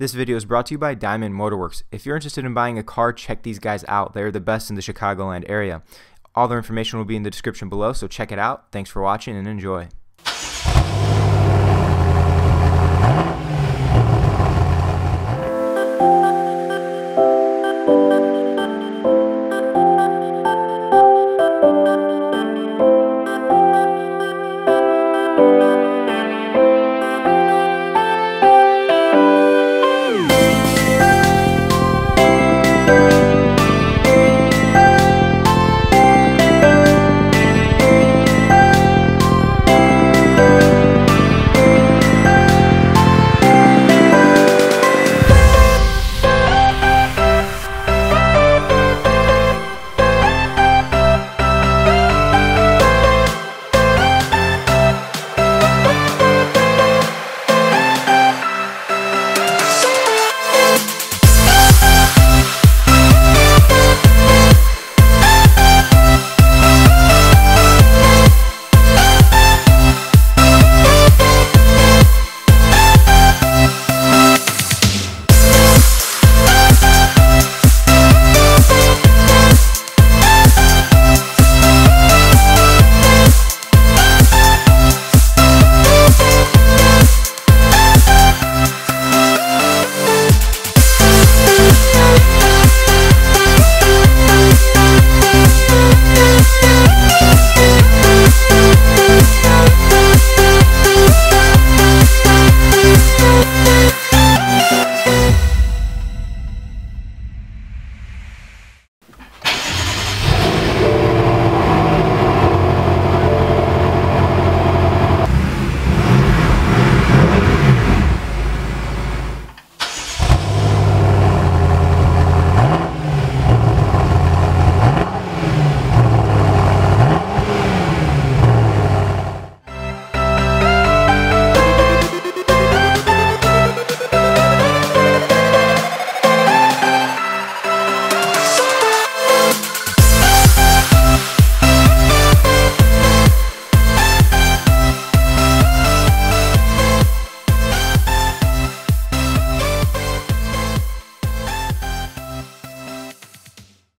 This video is brought to you by Diamond Motorworks. If you're interested in buying a car, check these guys out. They're the best in the Chicagoland area. All their information will be in the description below, so check it out. Thanks for watching and enjoy.